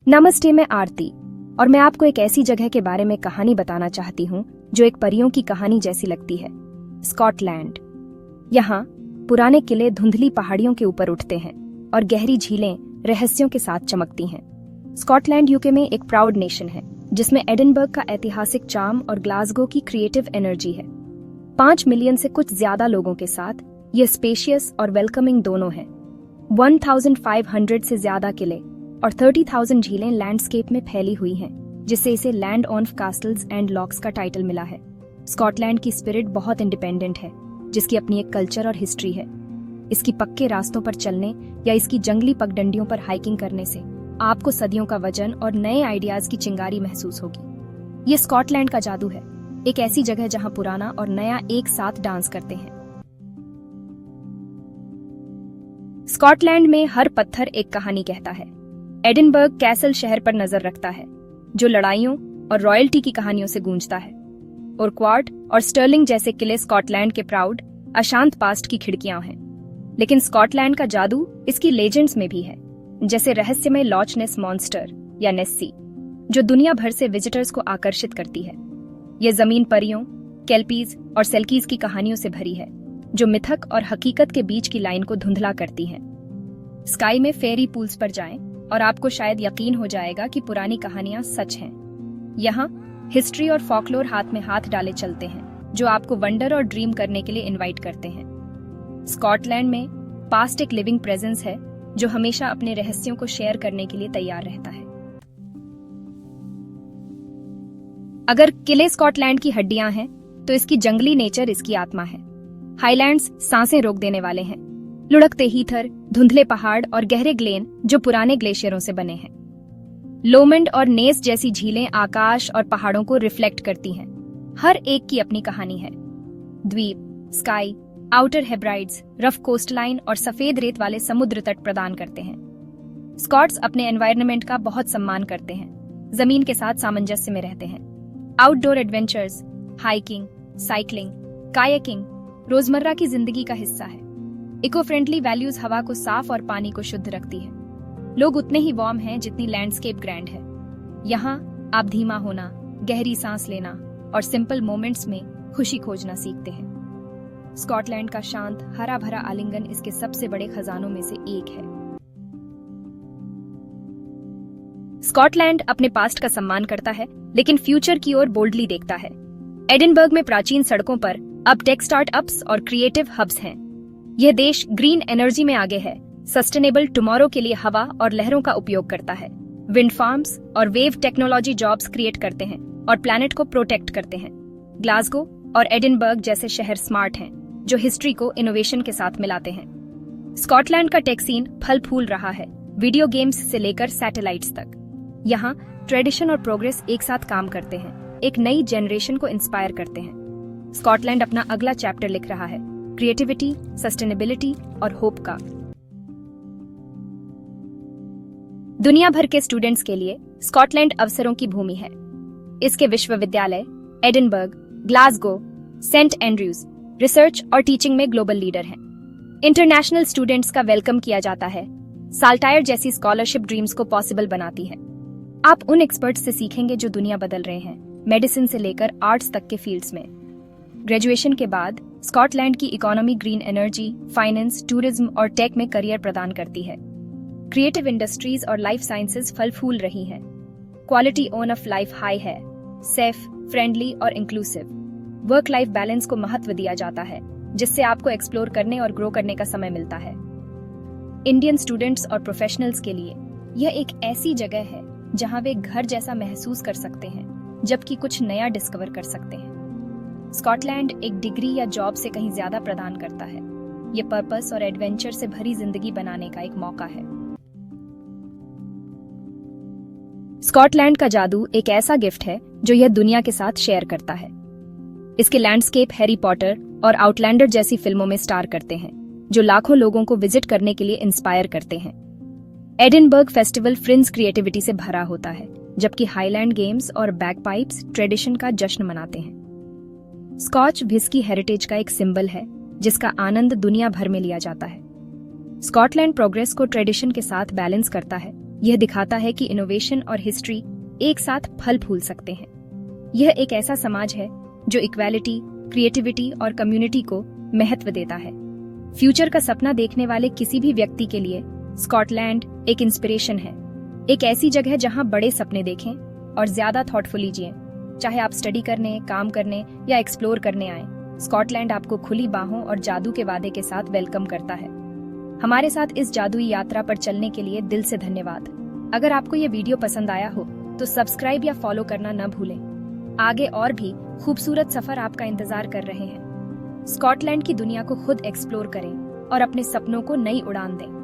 नमस्ते, मैं आरती और मैं आपको एक ऐसी जगह के बारे में कहानी बताना चाहती हूँ जो एक परियों की कहानी जैसी लगती है। स्कॉटलैंड। यहाँ पुराने किले धुंधली पहाड़ियों के ऊपर उठते हैं और गहरी झीलें रहस्यों के साथ चमकती हैं। स्कॉटलैंड यूके में एक प्राउड नेशन है जिसमें एडिनबर्ग का ऐतिहासिक चार्म और ग्लासगो की क्रिएटिव एनर्जी है। 5 मिलियन से कुछ ज्यादा लोगों के साथ ये स्पेशियस और वेलकमिंग दोनों है। 1500 से ज्यादा किले और 30,000 झीलें लैंडस्केप में फैली हुई हैं, जिससे इसे लैंड ऑन कास्टल्स एंड लॉक्स का टाइटल मिला है। स्कॉटलैंड की स्पिरिट बहुत इंडिपेंडेंट है, जिसकी अपनी एक कल्चर और हिस्ट्री है। इसकी पक्के रास्तों पर चलने या इसकी जंगली पगडंडियों पर हाइकिंग करने से आपको सदियों का वजन और नए आइडियाज की चिंगारी महसूस होगी। ये स्कॉटलैंड का जादू है, एक ऐसी जगह जहां पुराना और नया एक साथ डांस करते हैं। स्कॉटलैंड में हर पत्थर एक कहानी कहता है। एडिनबर्ग कैसल शहर पर नजर रखता है, जो लड़ाइयों और रॉयल्टी की कहानियों से गूंजता है। ओरक्वार्ट और स्टर्लिंग जैसे किले स्कॉटलैंड के प्राउड, अशांत पास्ट की खिड़कियां हैं। लेकिन स्कॉटलैंड का जादू इसकी लेजेंड्स में भी है, जैसे रहस्यमय लॉच नेस मॉन्स्टर या नेस्सी, जो दुनिया भर से विजिटर्स को आकर्षित करती है। ये जमीन परियों, केल्पीज और सेल्कीज की कहानियों से भरी है, जो मिथक और हकीकत के बीच की लाइन को धुंधला करती हैं। स्काई में फेरी पूल्स पर जाएं और आपको शायद यकीन हो जाएगा कि पुरानी कहानियां सच हैं। यहाँ हिस्ट्री और फॉकलोर हाथ में हाथ डाले चलते हैं, जो आपको वंडर और ड्रीम करने के लिए इनवाइट करते हैं। स्कॉटलैंड में पास्ट एक लिविंग प्रेजेंस है, जो हमेशा अपने रहस्यों को शेयर करने के लिए तैयार रहता है। अगर किले स्कॉटलैंड की हड्डियां हैं, तो इसकी जंगली नेचर इसकी आत्मा है। हाईलैंड्स सांसें रोक देने वाले हैं, लुढ़कते हीथर, धुंधले पहाड़ और गहरे ग्लेन जो पुराने ग्लेशियरों से बने हैं। लोमंड और नेस जैसी झीलें आकाश और पहाड़ों को रिफ्लेक्ट करती हैं। हर एक की अपनी कहानी है। द्वीप, sky, outer Hebrides, rough coastline और सफेद रेत वाले समुद्र तट प्रदान करते हैं। स्कॉट्स अपने एनवायरनमेंट का बहुत सम्मान करते हैं, जमीन के साथ सामंजस्य में रहते हैं। Outdoor adventures, hiking, cycling, kayaking रोजमर्रा की जिंदगी का हिस्सा है। इको फ्रेंडली वैल्यूज हवा को साफ और पानी को शुद्ध रखती है। लोग उतने ही वार्म हैं जितनी लैंडस्केप ग्रैंड है। यहाँ आप धीमा होना, गहरी सांस लेना और सिंपल मोमेंट्स में खुशी खोजना सीखते हैं। स्कॉटलैंड का शांत, हरा भरा आलिंगन इसके सबसे बड़े खजानों में से एक है। स्कॉटलैंड अपने पास्ट का सम्मान करता है, लेकिन फ्यूचर की ओर बोल्डली देखता है। एडिनबर्ग में प्राचीन सड़कों पर अब टेक स्टार्टअप्स और क्रिएटिव हब्स हैं। यह देश ग्रीन एनर्जी में आगे है, सस्टेनेबल टुमारो के लिए हवा और लहरों का उपयोग करता है। विंड फार्म्स और वेव टेक्नोलॉजी जॉब्स क्रिएट करते हैं और प्लैनेट को प्रोटेक्ट करते हैं। ग्लासगो और एडिनबर्ग जैसे शहर स्मार्ट हैं, जो हिस्ट्री को इनोवेशन के साथ मिलाते हैं। स्कॉटलैंड का टेक सीन फल फूल रहा है, वीडियो गेम्स से लेकर सैटेलाइट्स तक। यहाँ ट्रेडिशन और प्रोग्रेस एक साथ काम करते हैं, एक नई जनरेशन को इंस्पायर करते हैं। स्कॉटलैंड अपना अगला चैप्टर लिख रहा है, क्रिएटिविटी, सस्टेनेबिलिटी और होप का। दुनिया भर के स्टूडेंट्स के लिए स्कॉटलैंड अवसरों की भूमि है। इसके विश्वविद्यालय Edinburgh, Glasgow, Saint Andrews research और टीचिंग में ग्लोबल लीडर हैं। इंटरनेशनल स्टूडेंट्स का वेलकम किया जाता है। साल्टायर जैसी स्कॉलरशिप ड्रीम्स को पॉसिबल बनाती है। आप उन एक्सपर्ट्स से सीखेंगे जो दुनिया बदल रहे हैं, मेडिसिन से लेकर आर्ट्स तक के फील्ड्स में। ग्रेजुएशन के बाद स्कॉटलैंड की economy green energy, finance, tourism और टेक में करियर प्रदान करती है। क्रिएटिव इंडस्ट्रीज और लाइफ साइंसेज फल फूल रही हैं। क्वालिटी ऑफ लाइफ हाई है, सेफ, फ्रेंडली और इंक्लूसिव। वर्क लाइफ बैलेंस को महत्व दिया जाता है, जिससे आपको एक्सप्लोर करने और ग्रो करने का समय मिलता है। इंडियन स्टूडेंट्स और प्रोफेशनल्स के लिए यह एक ऐसी जगह है जहां वे घर जैसा महसूस कर सकते हैं, जबकि कुछ नया डिस्कवर कर सकते हैं। स्कॉटलैंड एक डिग्री या जॉब से कहीं ज्यादा प्रदान करता है। ये पर्पस और एडवेंचर से भरी जिंदगी बनाने का एक मौका है। स्कॉटलैंड का जादू एक ऐसा गिफ्ट है जो यह दुनिया के साथ शेयर करता है। इसके लैंडस्केप हैरी पॉटर और आउटलैंडर जैसी फिल्मों में स्टार करते हैं, जो लाखों लोगों को विजिट करने के लिए इंस्पायर करते हैं। एडिनबर्ग फेस्टिवल फ्रिंज क्रिएटिविटी से भरा होता है, जबकि हाईलैंड गेम्स और बैगपाइप्स ट्रेडिशन का जश्न मनाते हैं। स्कॉच व्हिस्की हेरिटेज का एक सिंबल है, जिसका आनंद दुनिया भर में लिया जाता है। स्कॉटलैंड प्रोग्रेस को ट्रेडिशन के साथ बैलेंस करता है यह दिखाता है कि इनोवेशन और हिस्ट्री एक साथ फल फूल सकते हैं। यह एक ऐसा समाज है जो इक्वालिटी, क्रिएटिविटी और कम्युनिटी को महत्व देता है। फ्यूचर का सपना देखने वाले किसी भी व्यक्ति के लिए स्कॉटलैंड एक इंस्पिरेशन है, एक ऐसी जगह जहां बड़े सपने देखें और ज्यादा थॉटफुली जिएं। चाहे आप स्टडी करने, काम करने या एक्सप्लोर करने आए, स्कॉटलैंड आपको खुली बाहों और जादू के वादे के साथ वेलकम करता है। हमारे साथ इस जादुई यात्रा पर चलने के लिए दिल से धन्यवाद। अगर आपको ये वीडियो पसंद आया हो तो सब्सक्राइब या फॉलो करना न भूलें। आगे और भी खूबसूरत सफर आपका इंतजार कर रहे हैं। स्कॉटलैंड की दुनिया को खुद एक्सप्लोर करें और अपने सपनों को नई उड़ान दें।